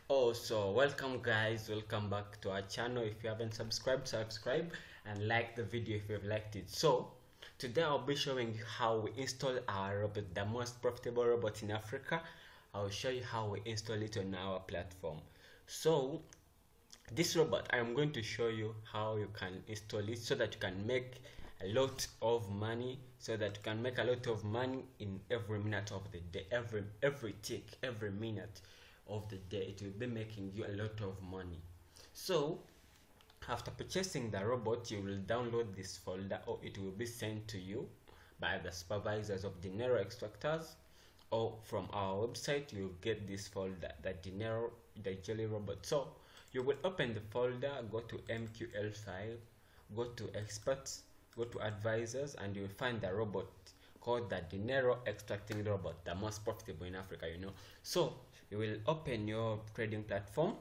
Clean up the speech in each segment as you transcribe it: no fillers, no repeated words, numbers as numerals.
So welcome guys, welcome back to our channel. If you haven't subscribed, subscribe and like the video if you've liked it. So today I'll be showing you how we install our robot, the most profitable robot in Africa. I'll show you how we install it on our platform. So this robot, I'm going to show you how you can install it so that you can make a lot of money, in every minute of the day, every tick, every minute of the day. It will be making you a lot of money. So after purchasing the robot, you will download this folder, or it will be sent to you by the supervisors of Dinero Extractors, or from our website you will get this folder, the Dinero, the jelly robot. So you will open the folder, go to MQL file, go to experts, go to advisors, and you will find the robot called the Dinero extracting robot, the most profitable in Africa, So you will open your trading platform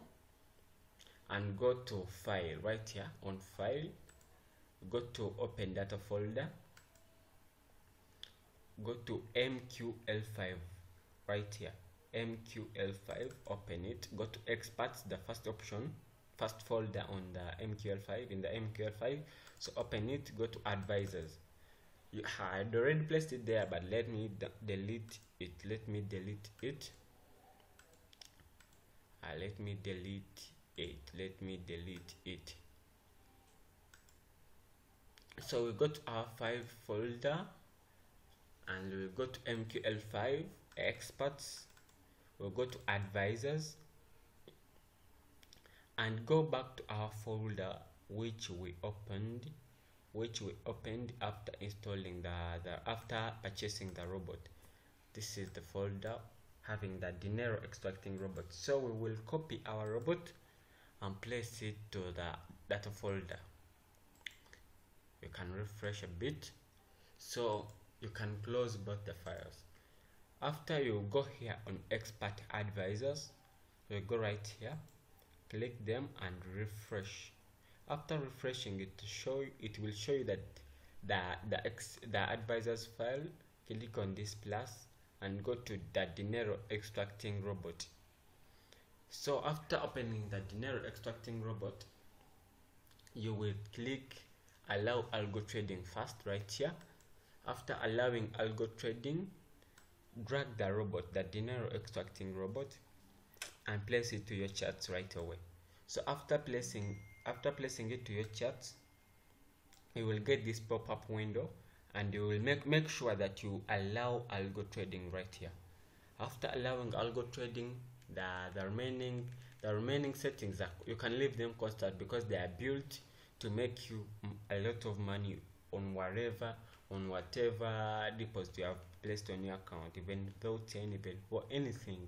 and go to file right here. On file, go to open data folder, go to MQL5 right here, MQL5, open it, go to experts, the first option, first folder on the MQL5, in the MQL5. So open it, go to advisors. You had already placed it there, but let me delete it. Let me delete it. So we go to our file folder and we go to MQL5 experts. We'll go to advisors and go back to our folder which we opened after installing after purchasing the robot. This is the folder having the Dinero extracting robot. So we will copy our robot and place it to the data folder. You can refresh a bit so you can close both the files. After you go here on expert advisors, you go right here, click them and refresh. After refreshing it, it will show you that the advisors file. Click on this plus and go to the Dinero extracting robot. So after opening the Dinero extracting robot, you will click allow algo trading first right here. After allowing algo trading, drag the robot, the Dinero extracting robot, and place it to your charts right away. So after placing it to your charts, you will get this pop-up window, and you will make sure that you allow algo trading right here. After allowing algo trading, the remaining settings you can leave them constant because they are built to make you a lot of money on whatever deposit you have placed on your account, even without anything.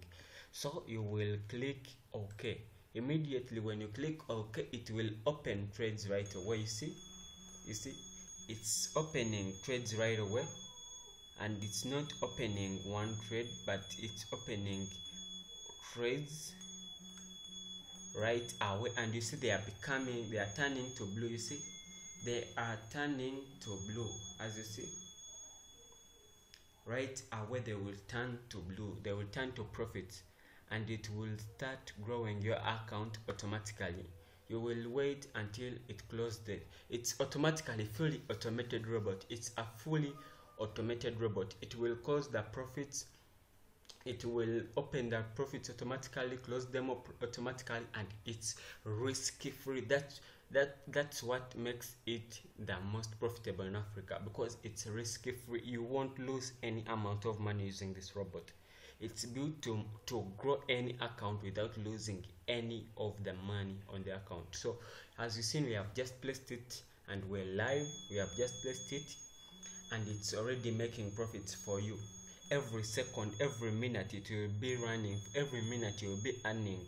So you will click OK. Immediately when you click OK, it will open trades right away. You see it's opening trades right away, and it's not opening one trade, but it's opening trades right away. And you see they are turning to blue. You see they are turning to blue, as you see right away. They will turn to blue, they will turn to profit, and it will start growing your account automatically. You will wait until it closes. It's automatically fully automated robot. It's a fully automated robot. It will close the profits, it will open the profits automatically, close them up automatically, and it's risky free. That's what makes it the most profitable in Africa, because it's risky free. You won't lose any amount of money using this robot. It's built to grow any account without losing any of the money on the account. So as you see, we have just placed it and we're live. We have just placed it and it's already making profits for you. Every second, every minute it will be running. Every minute you will be earning.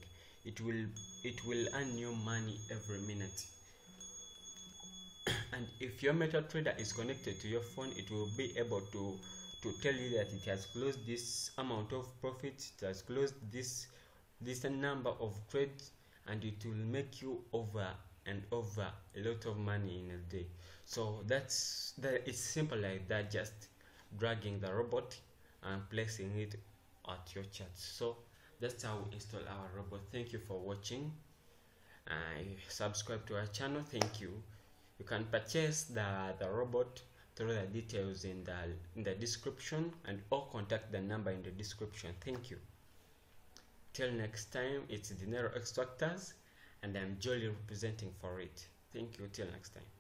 It will earn you money every minute. And if your MetaTrader is connected to your phone, it will be able to tell you that it has closed this amount of profit, it has closed this number of trades, and it will make you over and over a lot of money in a day. So it's simple like that, just dragging the robot and placing it at your chart. So That's how we install our robot. Thank you for watching. Subscribe to our channel. Thank you. You can purchase the robot through the details in the description, and or contact the number in the description. Thank you. Till next time, it's Dinero Extractors, and I'm Jolly representing for it. Thank you. Till next time.